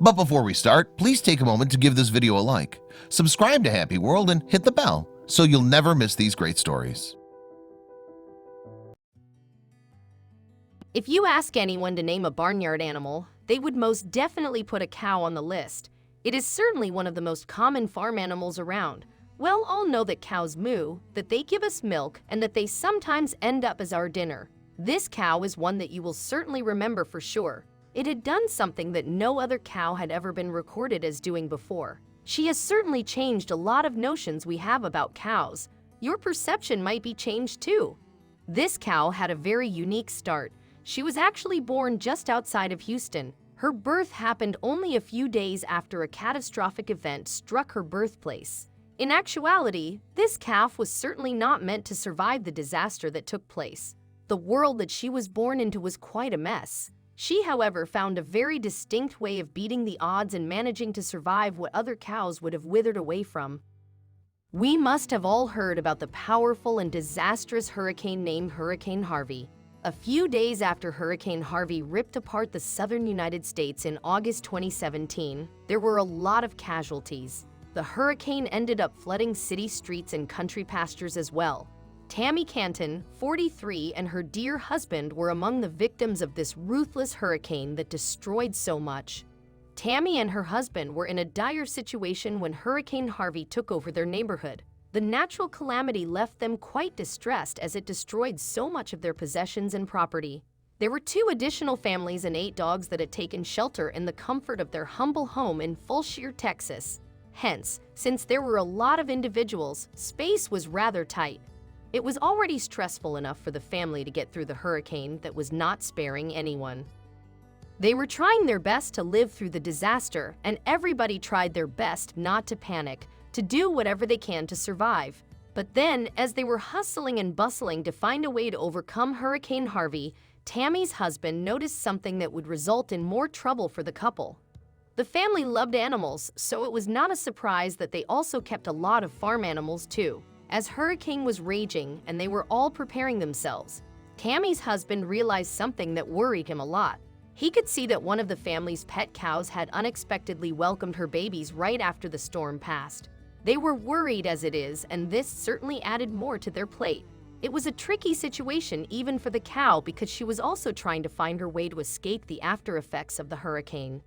But before we start, please take a moment to give this video a like, subscribe to Happy World, and hit the bell so you'll never miss these great stories. If you ask anyone to name a barnyard animal, they would most definitely put a cow on the list. It is certainly one of the most common farm animals around. Well, all know that cows moo, that they give us milk, and that they sometimes end up as our dinner. This cow is one that you will certainly remember for sure. It had done something that no other cow had ever been recorded as doing before. She has certainly changed a lot of notions we have about cows. Your perception might be changed too. This cow had a very unique start. She was actually born just outside of Houston. Her birth happened only a few days after a catastrophic event struck her birthplace. In actuality, this calf was certainly not meant to survive the disaster that took place. The world that she was born into was quite a mess. She, however, found a very distinct way of beating the odds and managing to survive what other cows would have withered away from. We must have all heard about the powerful and disastrous hurricane named Hurricane Harvey. A few days after Hurricane Harvey ripped apart the southern United States in August 2017, there were a lot of casualties. The hurricane ended up flooding city streets and country pastures as well. Tammy Canton, 43, and her dear husband were among the victims of this ruthless hurricane that destroyed so much. Tammy and her husband were in a dire situation when Hurricane Harvey took over their neighborhood. The natural calamity left them quite distressed as it destroyed so much of their possessions and property. There were 2 additional families and 8 dogs that had taken shelter in the comfort of their humble home in Fulshear, Texas. Hence, since there were a lot of individuals, space was rather tight. It was already stressful enough for the family to get through the hurricane that was not sparing anyone. They were trying their best to live through the disaster, and everybody tried their best not to panic, to do whatever they can to survive. But then, as they were hustling and bustling to find a way to overcome Hurricane Harvey, Tammy's husband noticed something that would result in more trouble for the couple. The family loved animals, so it was not a surprise that they also kept a lot of farm animals too. As hurricane was raging and they were all preparing themselves, Tammy's husband realized something that worried him a lot. He could see that one of the family's pet cows had unexpectedly welcomed her babies right after the storm passed. They were worried as it is, and this certainly added more to their plate. It was a tricky situation even for the cow because she was also trying to find her way to escape the after effects of the hurricane.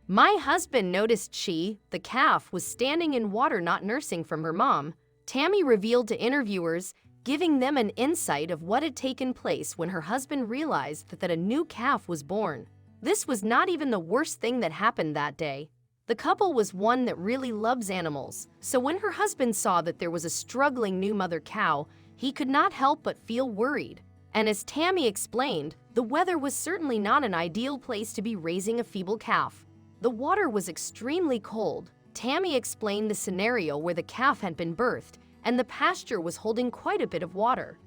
My husband noticed she, the calf, was standing in water not nursing from her mom. Tammy revealed to interviewers, giving them an insight of what had taken place when her husband realized that a new calf was born. This was not even the worst thing that happened that day. The couple was one that really loves animals, so when her husband saw that there was a struggling new mother cow, he could not help but feel worried. And as Tammy explained, the weather was certainly not an ideal place to be raising a feeble calf. The water was extremely cold. Tammy explained the scenario where the calf had been birthed, and the pasture was holding quite a bit of water.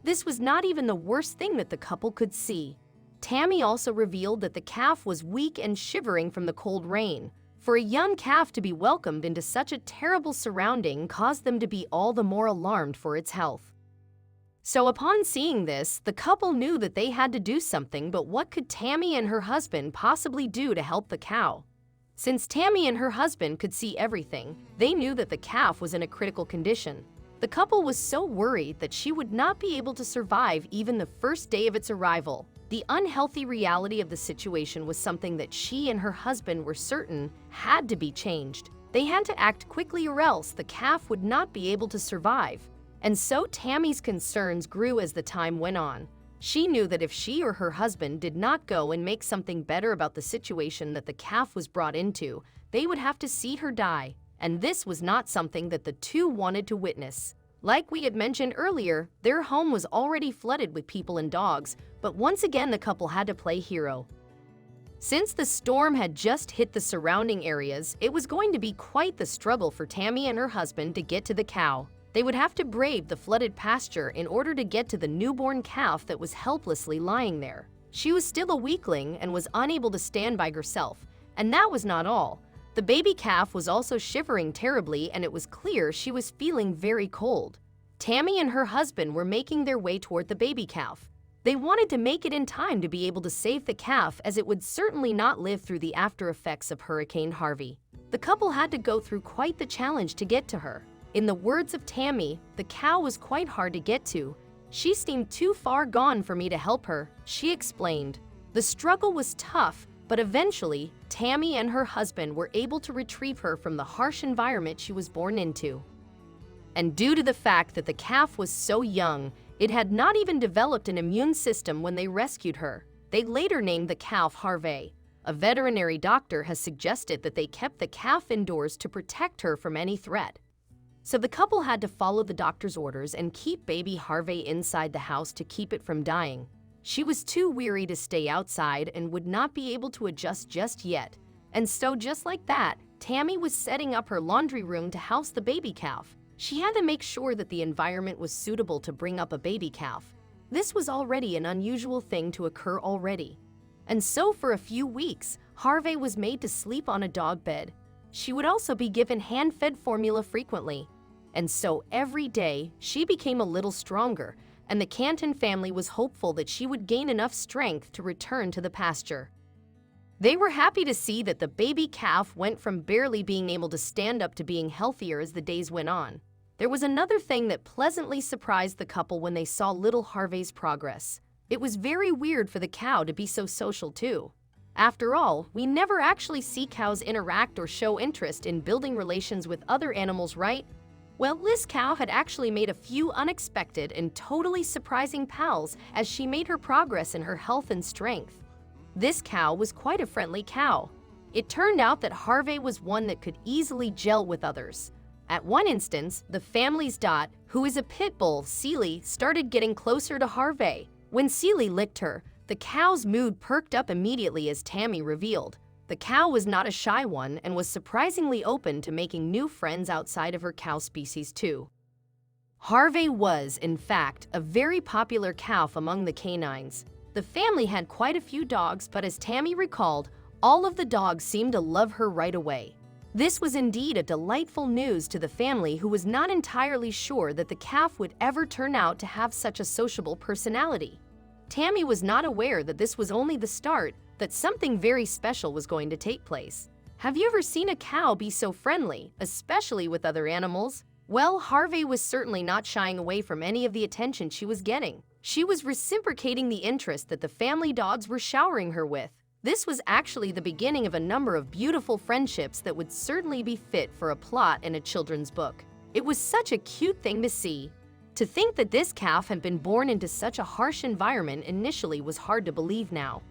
This was not even the worst thing that the couple could see. Tammy also revealed that the calf was weak and shivering from the cold rain. For a young calf to be welcomed into such a terrible surrounding caused them to be all the more alarmed for its health. So upon seeing this, the couple knew that they had to do something, but what could Tammy and her husband possibly do to help the cow? Since Tammy and her husband could see everything, they knew that the calf was in a critical condition. The couple was so worried that she would not be able to survive even the first day of its arrival. The unhealthy reality of the situation was something that she and her husband were certain had to be changed. They had to act quickly or else the calf would not be able to survive. And so Tammy's concerns grew as the time went on. She knew that if she or her husband did not go and make something better about the situation that the calf was brought into, they would have to see her die. And this was not something that the two wanted to witness. Like we had mentioned earlier, their home was already flooded with people and dogs, but once again the couple had to play hero. Since the storm had just hit the surrounding areas, it was going to be quite the struggle for Tammy and her husband to get to the cow. They would have to brave the flooded pasture in order to get to the newborn calf that was helplessly lying there. She was still a weakling and was unable to stand by herself, and that was not all. The baby calf was also shivering terribly, and it was clear she was feeling very cold. Tammy and her husband were making their way toward the baby calf. They wanted to make it in time to be able to save the calf, as it would certainly not live through the after effects of Hurricane Harvey. The couple had to go through quite the challenge to get to her. In the words of Tammy, the cow was quite hard to get to. She seemed too far gone for me to help her, she explained. The struggle was tough, but eventually, Tammy and her husband were able to retrieve her from the harsh environment she was born into. And due to the fact that the calf was so young, it had not even developed an immune system when they rescued her. They later named the calf Harvey. A veterinary doctor has suggested that they kept the calf indoors to protect her from any threat. So the couple had to follow the doctor's orders and keep baby Harvey inside the house to keep it from dying. She was too weary to stay outside and would not be able to adjust just yet. And so just like that, Tammy was setting up her laundry room to house the baby calf. She had to make sure that the environment was suitable to bring up a baby calf. This was already an unusual thing to occur already. And so for a few weeks, Harvey was made to sleep on a dog bed. She would also be given hand-fed formula frequently. And so every day, she became a little stronger, and the Canton family was hopeful that she would gain enough strength to return to the pasture. They were happy to see that the baby calf went from barely being able to stand up to being healthier as the days went on. There was another thing that pleasantly surprised the couple when they saw little Harvey's progress. It was very weird for the cow to be so social too. After all, we never actually see cows interact or show interest in building relations with other animals, right? Well, this cow had actually made a few unexpected and totally surprising pals as she made her progress in her health and strength. This cow was quite a friendly cow. It turned out that Harvey was one that could easily gel with others. At one instance, the family's Dot, who is a pit bull, Seely, started getting closer to Harvey. When Seely licked her, the cow's mood perked up immediately, as Tammy revealed. The cow was not a shy one and was surprisingly open to making new friends outside of her cow species too. Harvey was, in fact, a very popular calf among the canines. The family had quite a few dogs, but as Tammy recalled, all of the dogs seemed to love her right away. This was indeed a delightful news to the family, who was not entirely sure that the calf would ever turn out to have such a sociable personality. Tammy was not aware that this was only the start, that something very special was going to take place. Have you ever seen a cow be so friendly, especially with other animals? Well, Harvey was certainly not shying away from any of the attention she was getting. She was reciprocating the interest that the family dogs were showering her with. This was actually the beginning of a number of beautiful friendships that would certainly be fit for a plot in a children's book. It was such a cute thing to see. To think that this calf had been born into such a harsh environment initially was hard to believe now.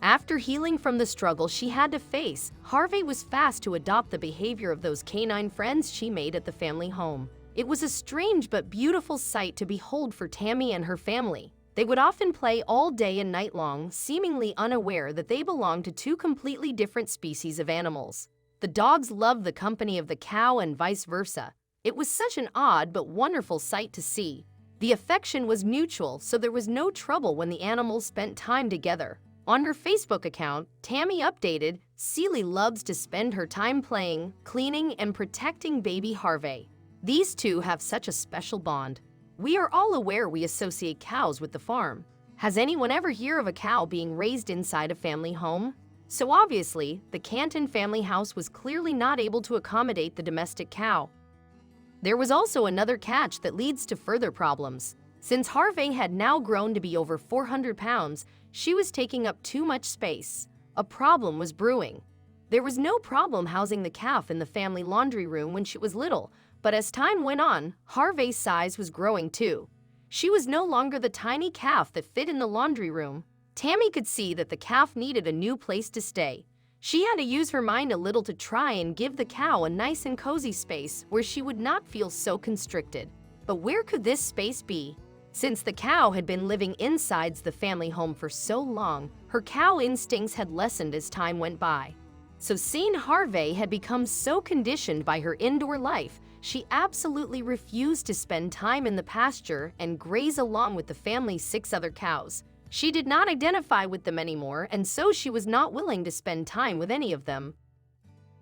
After healing from the struggle she had to face, Harvey was fast to adopt the behavior of those canine friends she made at the family home. It was a strange but beautiful sight to behold for Tammy and her family. They would often play all day and night long, seemingly unaware that they belonged to two completely different species of animals. The dogs loved the company of the cow and vice versa. It was such an odd but wonderful sight to see. The affection was mutual, so there was no trouble when the animals spent time together. On her Facebook account, Tammy updated, "Seely loves to spend her time playing, cleaning, and protecting baby Harvey. These two have such a special bond. We are all aware we associate cows with the farm. Has anyone ever heard of a cow being raised inside a family home? So obviously, the Canton family house was clearly not able to accommodate the domestic cow. There was also another catch that leads to further problems. Since Harvey had now grown to be over 400 pounds, she was taking up too much space. A problem was brewing. There was no problem housing the calf in the family laundry room when she was little, but as time went on, Harvey's size was growing too. She was no longer the tiny calf that fit in the laundry room. Tammy could see that the calf needed a new place to stay. She had to use her mind a little to try and give the cow a nice and cozy space where she would not feel so constricted. But where could this space be? Since the cow had been living inside the family home for so long, her cow instincts had lessened as time went by. So seeing Harvey had become so conditioned by her indoor life, she absolutely refused to spend time in the pasture and graze along with the family's 6 other cows. She did not identify with them anymore, and so she was not willing to spend time with any of them.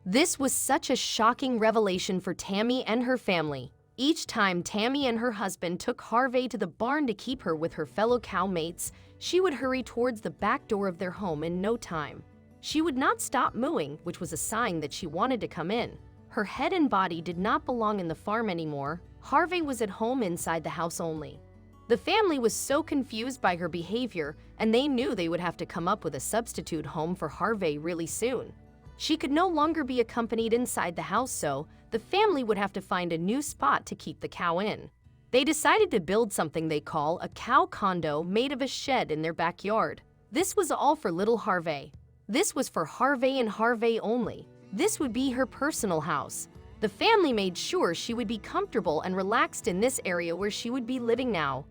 This was such a shocking revelation for Tammy and her family. Each time Tammy and her husband took Harvey to the barn to keep her with her fellow cow mates, she would hurry towards the back door of their home in no time. She would not stop mooing, which was a sign that she wanted to come in. Her head and body did not belong in the farm anymore. Harvey was at home inside the house only. The family was so confused by her behavior, and they knew they would have to come up with a substitute home for Harvey really soon. She could no longer be accompanied inside the house, so the family would have to find a new spot to keep the cow in. They decided to build something they call a cow condo made of a shed in their backyard. This was all for little Harvey. This was for Harvey and Harvey only. This would be her personal house. The family made sure she would be comfortable and relaxed in this area where she would be living now.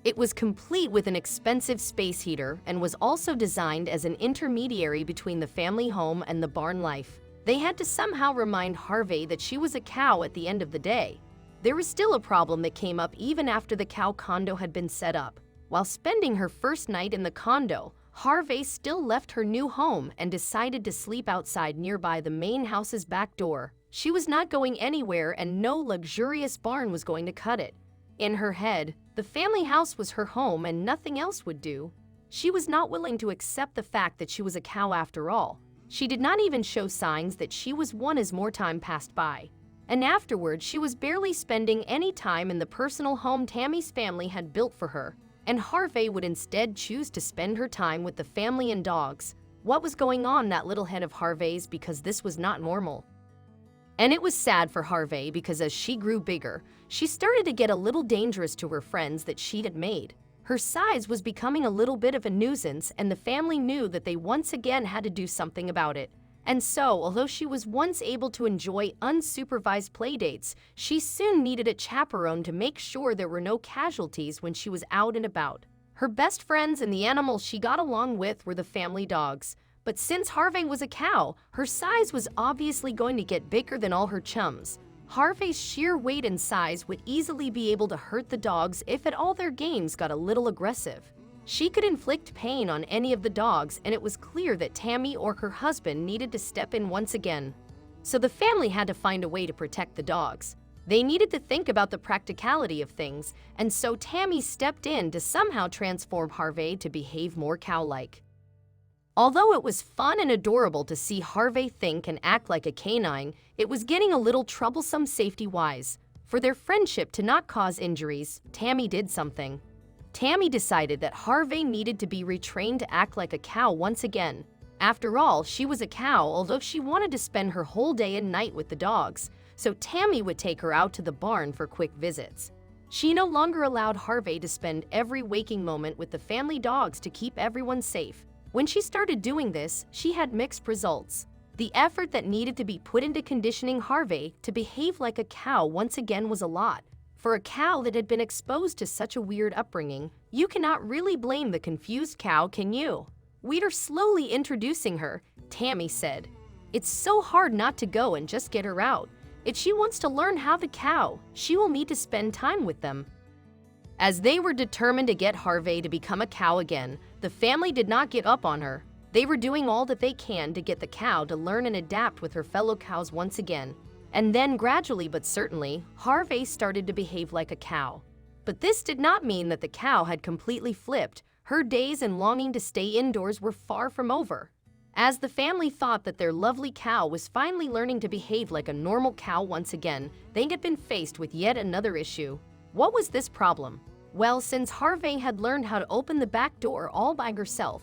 It was complete with an expensive space heater and was also designed as an intermediary between the family home and the barn life. They had to somehow remind Harvey that she was a cow at the end of the day. There was still a problem that came up even after the cow condo had been set up. While spending her first night in the condo, Harvey still left her new home and decided to sleep outside nearby the main house's back door. She was not going anywhere, and no luxurious barn was going to cut it. In her head, the family house was her home and nothing else would do. She was not willing to accept the fact that she was a cow after all. She did not even show signs that she was one as more time passed by. And afterward, she was barely spending any time in the personal home Tammy's family had built for her. And Harvey would instead choose to spend her time with the family and dogs. What was going on in that little head of Harvey's, because this was not normal? And it was sad for Harvey because as she grew bigger, she started to get a little dangerous to her friends that she had made. Her size was becoming a little bit of a nuisance, and the family knew that they once again had to do something about it. And so, although she was once able to enjoy unsupervised playdates, she soon needed a chaperone to make sure there were no casualties when she was out and about. Her best friends and the animals she got along with were the family dogs. But since Harvey was a cow, her size was obviously going to get bigger than all her chums. Harvey's sheer weight and size would easily be able to hurt the dogs if at all their games got a little aggressive. She could inflict pain on any of the dogs, and it was clear that Tammy or her husband needed to step in once again. So the family had to find a way to protect the dogs. They needed to think about the practicality of things, and so Tammy stepped in to somehow transform Harvey to behave more cow-like. Although it was fun and adorable to see Harvey think and act like a canine, it was getting a little troublesome safety-wise. For their friendship to not cause injuries, Tammy did something. Tammy decided that Harvey needed to be retrained to act like a cow once again. After all, she was a cow, although she wanted to spend her whole day and night with the dogs, so Tammy would take her out to the barn for quick visits. She no longer allowed Harvey to spend every waking moment with the family dogs to keep everyone safe. When she started doing this, she had mixed results. The effort that needed to be put into conditioning Harvey to behave like a cow once again was a lot. For a cow that had been exposed to such a weird upbringing, you cannot really blame the confused cow, can you? "We are slowly introducing her," Tammy said. "It's so hard not to go and just get her out. If she wants to learn how to cow, she will need to spend time with them." As they were determined to get Harvey to become a cow again, the family did not give up on her. They were doing all that they can to get the cow to learn and adapt with her fellow cows once again. And then gradually but certainly, Harvey started to behave like a cow. But this did not mean that the cow had completely flipped. Her days and longing to stay indoors were far from over. As the family thought that their lovely cow was finally learning to behave like a normal cow once again, they had been faced with yet another issue. What was this problem? Well, since Harvey had learned how to open the back door all by herself,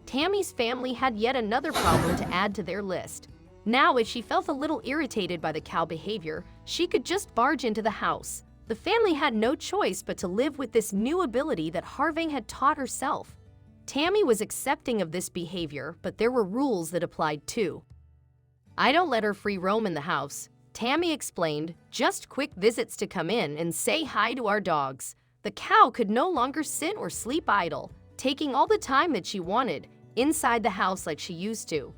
Tammy's family had yet another problem to add to their list. Now, if she felt a little irritated by the cow behavior, she could just barge into the house. The family had no choice but to live with this new ability that Harvey had taught herself. Tammy was accepting of this behavior, but there were rules that applied too. "I don't let her free roam in the house," Tammy explained, "just quick visits to come in and say hi to our dogs." The cow could no longer sit or sleep idle, taking all the time that she wanted inside the house like she used to.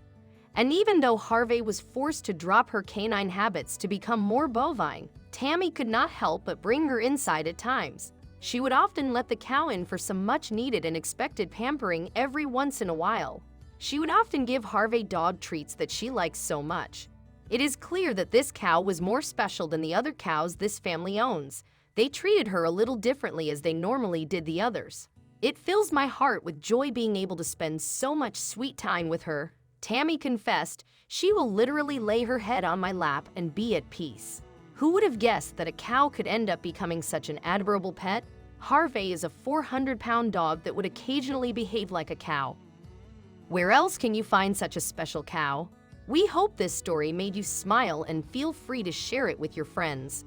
And even though Harvey was forced to drop her canine habits to become more bovine, Tammy could not help but bring her inside at times. She would often let the cow in for some much-needed and expected pampering every once in a while. She would often give Harvey dog treats that she liked so much. It is clear that this cow was more special than the other cows this family owns. They treated her a little differently as they normally did the others. It fills my heart with joy being able to spend so much sweet time with her. Tammy confessed she will literally lay her head on my lap and be at peace. Who would have guessed that a cow could end up becoming such an adorable pet? Harvey is a 400-pound dog that would occasionally behave like a cow. Where else can you find such a special cow? We hope this story made you smile and feel free to share it with your friends.